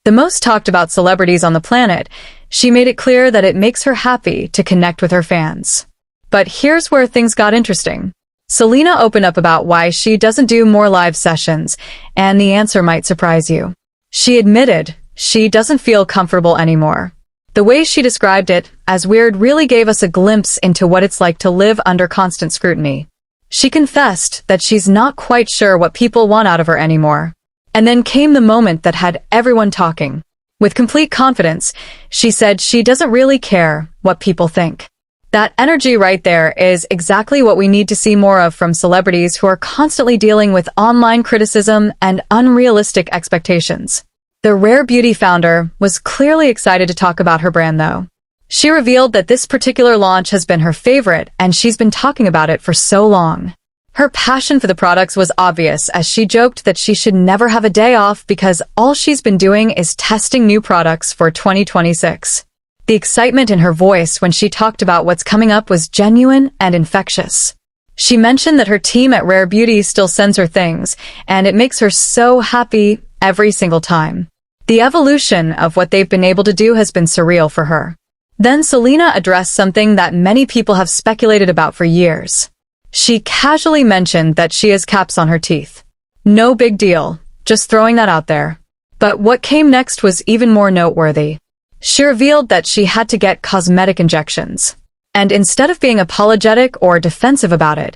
The most talked about celebrities on the planet, she made it clear that it makes her happy to connect with her fans. But here's where things got interesting. Selena opened up about why she doesn't do more live sessions, and the answer might surprise you. She admitted she doesn't feel comfortable anymore. The way she described it as weird really gave us a glimpse into what it's like to live under constant scrutiny. She confessed that she's not quite sure what people want out of her anymore. And then came the moment that had everyone talking. With complete confidence, she said she doesn't really care what people think. That energy right there is exactly what we need to see more of from celebrities who are constantly dealing with online criticism and unrealistic expectations. The Rare Beauty founder was clearly excited to talk about her brand though. She revealed that this particular launch has been her favorite and she's been talking about it for so long. Her passion for the products was obvious as she joked that she should never have a day off because all she's been doing is testing new products for 2026. The excitement in her voice when she talked about what's coming up was genuine and infectious. She mentioned that her team at Rare Beauty still sends her things, and it makes her so happy every single time. The evolution of what they've been able to do has been surreal for her. Then Selena addressed something that many people have speculated about for years. She casually mentioned that she has caps on her teeth. No big deal, just throwing that out there. But what came next was even more noteworthy. She revealed that she had to get cosmetic injections. And instead of being apologetic or defensive about it,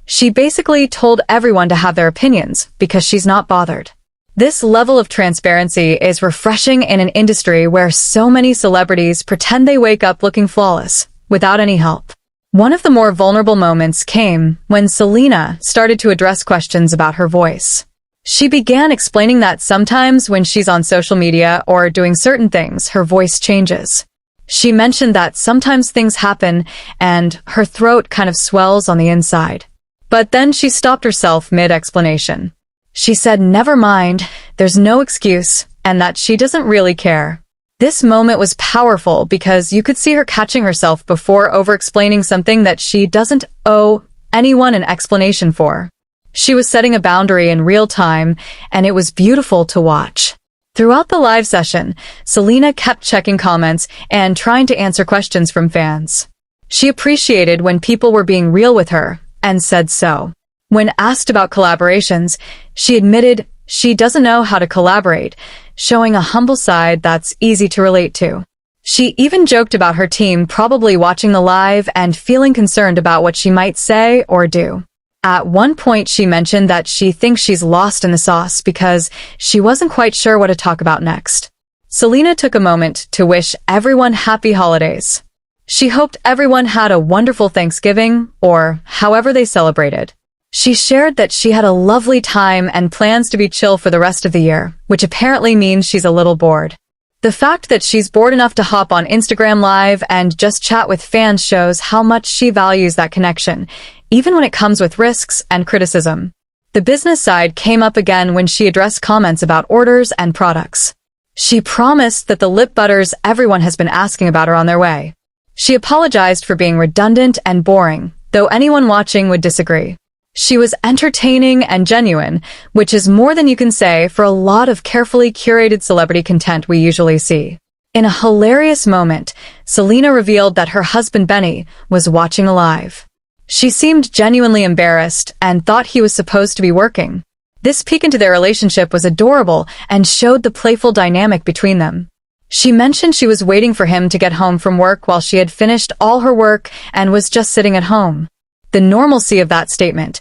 she basically told everyone to have their opinions because she's not bothered. This level of transparency is refreshing in an industry where so many celebrities pretend they wake up looking flawless, without any help. One of the more vulnerable moments came when Selena started to address questions about her voice. She began explaining that sometimes when she's on social media or doing certain things, her voice changes. She mentioned that sometimes things happen and her throat kind of swells on the inside. But then she stopped herself mid-explanation. She said, "Never mind, there's no excuse," and that she doesn't really care. This moment was powerful because you could see her catching herself before over-explaining something that she doesn't owe anyone an explanation for. She was setting a boundary in real time, and it was beautiful to watch. Throughout the live session, Selena kept checking comments and trying to answer questions from fans. She appreciated when people were being real with her, and said so. When asked about collaborations, she admitted she doesn't know how to collaborate, showing a humble side that's easy to relate to. She even joked about her team probably watching the live and feeling concerned about what she might say or do. At one point, she mentioned that she thinks she's lost in the sauce because she wasn't quite sure what to talk about next. Selena took a moment to wish everyone happy holidays. She hoped everyone had a wonderful Thanksgiving, or however they celebrated. She shared that she had a lovely time and plans to be chill for the rest of the year, which apparently means she's a little bored. The fact that she's bored enough to hop on Instagram Live and just chat with fans shows how much she values that connection, even when it comes with risks and criticism. The business side came up again when she addressed comments about orders and products. She promised that the lip butters everyone has been asking about are on their way. She apologized for being redundant and boring, though anyone watching would disagree. She was entertaining and genuine, which is more than you can say for a lot of carefully curated celebrity content we usually see. In a hilarious moment, Selena revealed that her husband Benny was watching live. She seemed genuinely embarrassed and thought he was supposed to be working. This peek into their relationship was adorable and showed the playful dynamic between them. She mentioned she was waiting for him to get home from work while she had finished all her work and was just sitting at home. The normalcy of that statement,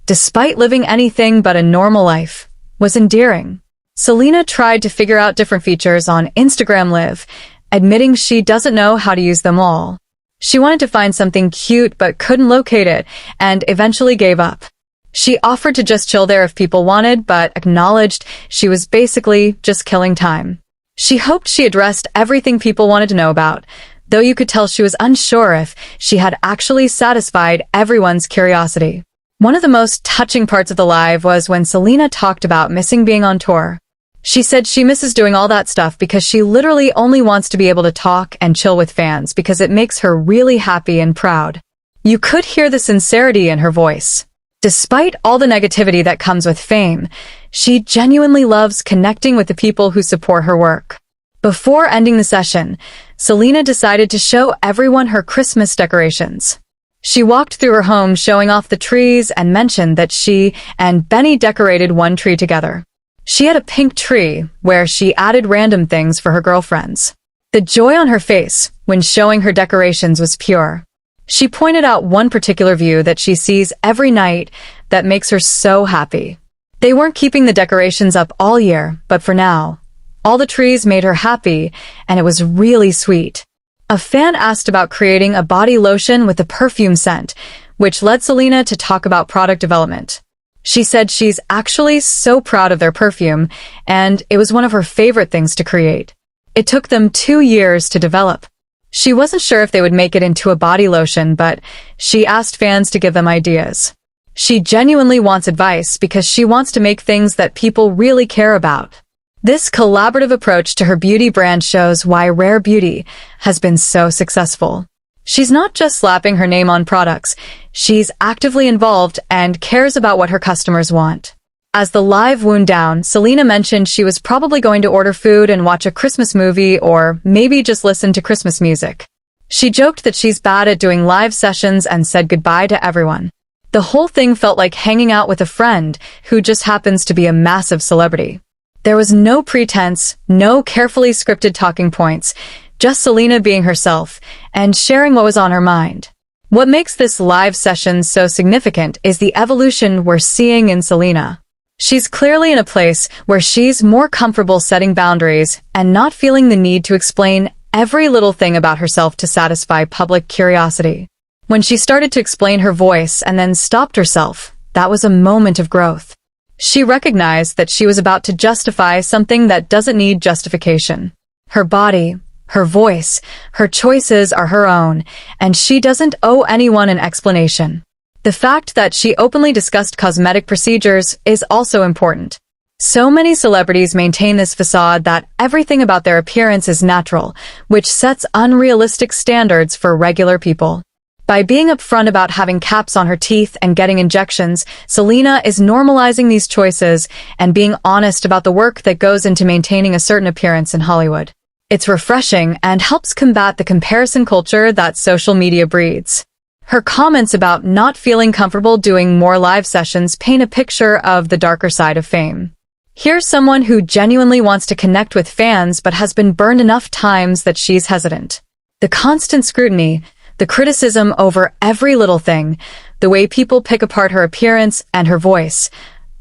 despite living anything but a normal life, was endearing. Selena tried to figure out different features on Instagram Live, admitting she doesn't know how to use them all. She wanted to find something cute but couldn't locate it, and eventually gave up. She offered to just chill there if people wanted, but acknowledged she was basically just killing time. She hoped she addressed everything people wanted to know about, though you could tell she was unsure if she had actually satisfied everyone's curiosity. One of the most touching parts of the live was when Selena talked about missing being on tour. She said she misses doing all that stuff because she literally only wants to be able to talk and chill with fans because it makes her really happy and proud. You could hear the sincerity in her voice. Despite all the negativity that comes with fame, She genuinely loves connecting with the people who support her work. Before ending the session, Selena decided to show everyone her Christmas decorations. She walked through her home showing off the trees and mentioned that she and Benny decorated one tree together. She had a pink tree where she added random things for her girlfriends. The joy on her face when showing her decorations was pure. She pointed out one particular view that she sees every night that makes her so happy. They weren't keeping the decorations up all year, but for now, all the trees made her happy, and it was really sweet. A fan asked about creating a body lotion with a perfume scent, which led Selena to talk about product development. She said she's actually so proud of their perfume, and it was one of her favorite things to create. It took them 2 years to develop. She wasn't sure if they would make it into a body lotion, but she asked fans to give them ideas. She genuinely wants advice because she wants to make things that people really care about. This collaborative approach to her beauty brand shows why Rare Beauty has been so successful. She's not just slapping her name on products, she's actively involved and cares about what her customers want. As the live wound down, Selena mentioned she was probably going to order food and watch a Christmas movie or maybe just listen to Christmas music. She joked that she's bad at doing live sessions and said goodbye to everyone. The whole thing felt like hanging out with a friend who just happens to be a massive celebrity. There was no pretense, no carefully scripted talking points, just Selena being herself and sharing what was on her mind. What makes this live session so significant is the evolution we're seeing in Selena. She's clearly in a place where she's more comfortable setting boundaries and not feeling the need to explain every little thing about herself to satisfy public curiosity. When she started to explain her voice and then stopped herself, that was a moment of growth. She recognized that she was about to justify something that doesn't need justification. Her body, her voice, her choices are her own, and she doesn't owe anyone an explanation. The fact that she openly discussed cosmetic procedures is also important. So many celebrities maintain this facade that everything about their appearance is natural, which sets unrealistic standards for regular people. By being upfront about having caps on her teeth and getting injections, Selena is normalizing these choices and being honest about the work that goes into maintaining a certain appearance in Hollywood. It's refreshing and helps combat the comparison culture that social media breeds. Her comments about not feeling comfortable doing more live sessions paint a picture of the darker side of fame. Here's someone who genuinely wants to connect with fans but has been burned enough times that she's hesitant. The constant scrutiny, the criticism over every little thing, the way people pick apart her appearance and her voice,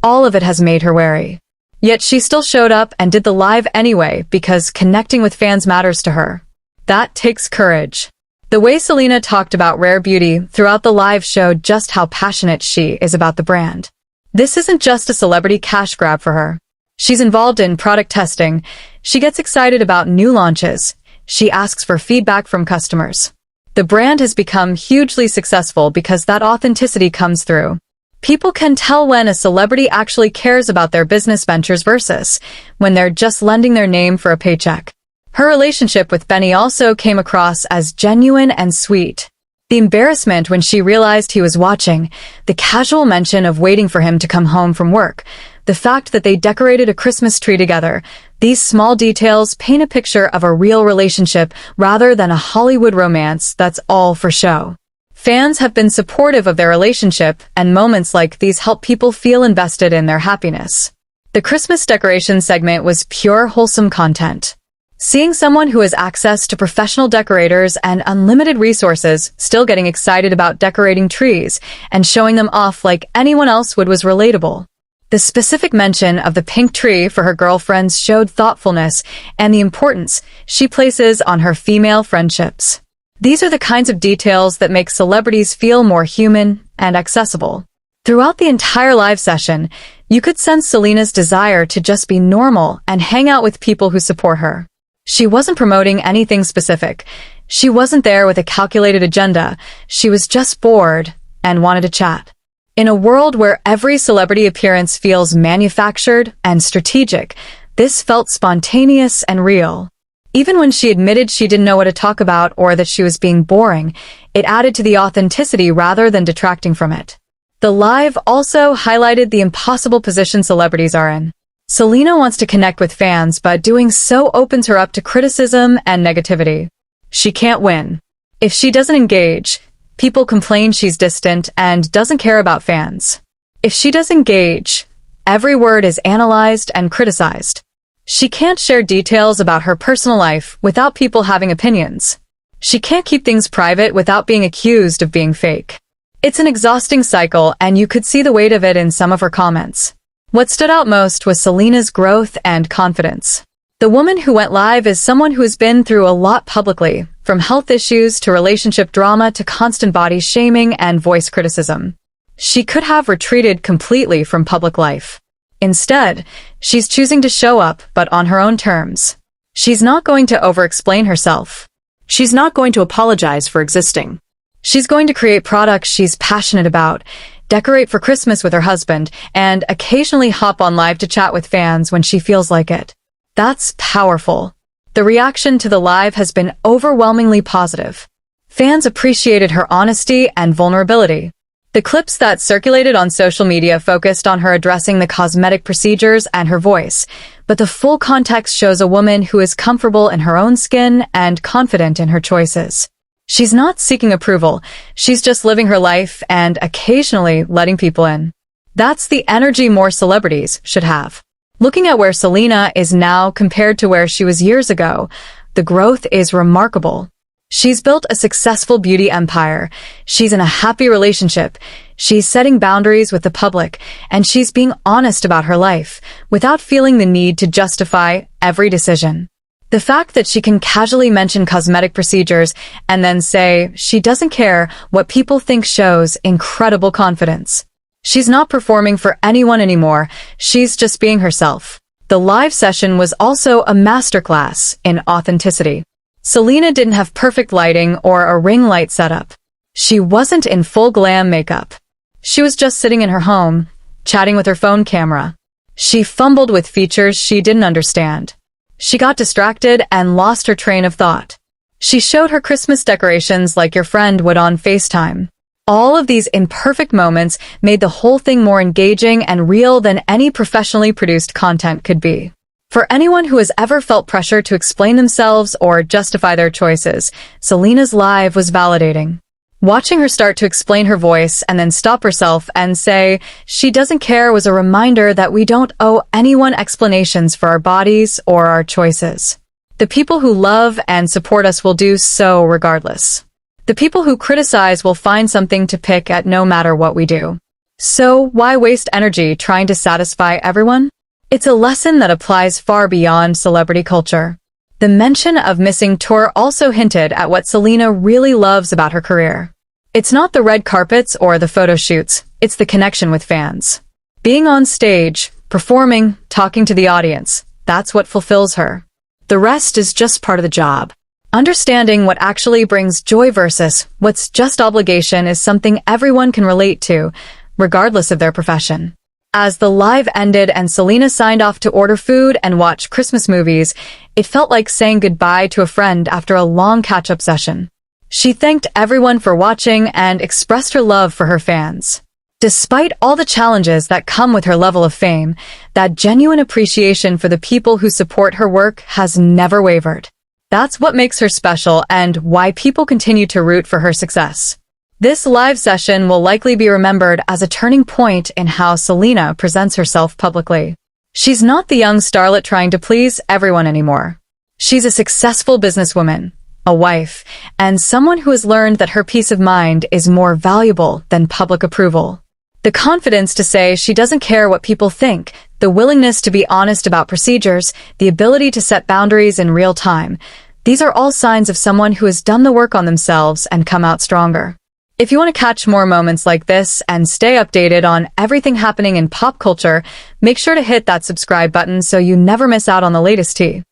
all of it has made her wary. Yet she still showed up and did the live anyway because connecting with fans matters to her. That takes courage. The way Selena talked about Rare Beauty throughout the live showed just how passionate she is about the brand. This isn't just a celebrity cash grab for her. She's involved in product testing. She gets excited about new launches. She asks for feedback from customers. The brand has become hugely successful because that authenticity comes through. People can tell when a celebrity actually cares about their business ventures versus when they're just lending their name for a paycheck. Her relationship with Benny also came across as genuine and sweet. The embarrassment when she realized he was watching, the casual mention of waiting for him to come home from work, the fact that they decorated a Christmas tree together, these small details paint a picture of a real relationship rather than a Hollywood romance that's all for show. Fans have been supportive of their relationship, and moments like these help people feel invested in their happiness. The Christmas decoration segment was pure wholesome content. Seeing someone who has access to professional decorators and unlimited resources still getting excited about decorating trees and showing them off like anyone else would was relatable. The specific mention of the pink tree for her girlfriends showed thoughtfulness and the importance she places on her female friendships. These are the kinds of details that make celebrities feel more human and accessible. Throughout the entire live session, you could sense Selena's desire to just be normal and hang out with people who support her. She wasn't promoting anything specific. She wasn't there with a calculated agenda. She was just bored and wanted to chat. In a world where every celebrity appearance feels manufactured and strategic, this felt spontaneous and real. Even when she admitted she didn't know what to talk about or that she was being boring, it added to the authenticity rather than detracting from it. The live also highlighted the impossible position celebrities are in. Selena wants to connect with fans, but doing so opens her up to criticism and negativity. She can't win. If she doesn't engage, people complain she's distant and doesn't care about fans. If she does engage, every word is analyzed and criticized. She can't share details about her personal life without people having opinions. She can't keep things private without being accused of being fake. It's an exhausting cycle, and you could see the weight of it in some of her comments. What stood out most was Selena's growth and confidence. The woman who went live is someone who has been through a lot publicly, from health issues to relationship drama to constant body shaming and voice criticism. She could have retreated completely from public life. Instead, she's choosing to show up, but on her own terms. She's not going to over-explain herself. She's not going to apologize for existing. She's going to create products she's passionate about, decorate for Christmas with her husband, and occasionally hop on live to chat with fans when she feels like it. That's powerful. The reaction to the live has been overwhelmingly positive. Fans appreciated her honesty and vulnerability. The clips that circulated on social media focused on her addressing the cosmetic procedures and her voice, but the full context shows a woman who is comfortable in her own skin and confident in her choices. She's not seeking approval, she's just living her life and occasionally letting people in. That's the energy more celebrities should have. Looking at where Selena is now compared to where she was years ago, the growth is remarkable. She's built a successful beauty empire, she's in a happy relationship, she's setting boundaries with the public, and she's being honest about her life, without feeling the need to justify every decision. The fact that she can casually mention cosmetic procedures and then say she doesn't care what people think shows incredible confidence. She's not performing for anyone anymore, she's just being herself. The live session was also a masterclass in authenticity. Selena didn't have perfect lighting or a ring light setup. She wasn't in full glam makeup. She was just sitting in her home, chatting with her phone camera. She fumbled with features she didn't understand. She got distracted and lost her train of thought. She showed her Christmas decorations like your friend would on FaceTime. All of these imperfect moments made the whole thing more engaging and real than any professionally produced content could be. For anyone who has ever felt pressure to explain themselves or justify their choices, Selena's live was validating. Watching her start to explain her voice and then stop herself and say she doesn't care was a reminder that we don't owe anyone explanations for our bodies or our choices. The people who love and support us will do so regardless. The people who criticize will find something to pick at no matter what we do. So why waste energy trying to satisfy everyone? It's a lesson that applies far beyond celebrity culture. The mention of missing tour also hinted at what Selena really loves about her career. It's not the red carpets or the photo shoots, it's the connection with fans. Being on stage, performing, talking to the audience, that's what fulfills her. The rest is just part of the job. Understanding what actually brings joy versus what's just obligation is something everyone can relate to, regardless of their profession. As the live ended and Selena signed off to order food and watch Christmas movies, it felt like saying goodbye to a friend after a long catch-up session. She thanked everyone for watching and expressed her love for her fans. Despite all the challenges that come with her level of fame, that genuine appreciation for the people who support her work has never wavered. That's what makes her special and why people continue to root for her success. This live session will likely be remembered as a turning point in how Selena presents herself publicly. She's not the young starlet trying to please everyone anymore. She's a successful businesswoman, a wife, and someone who has learned that her peace of mind is more valuable than public approval. The confidence to say she doesn't care what people think, the willingness to be honest about procedures, the ability to set boundaries in real time, these are all signs of someone who has done the work on themselves and come out stronger. If you want to catch more moments like this and stay updated on everything happening in pop culture, make sure to hit that subscribe button so you never miss out on the latest tea.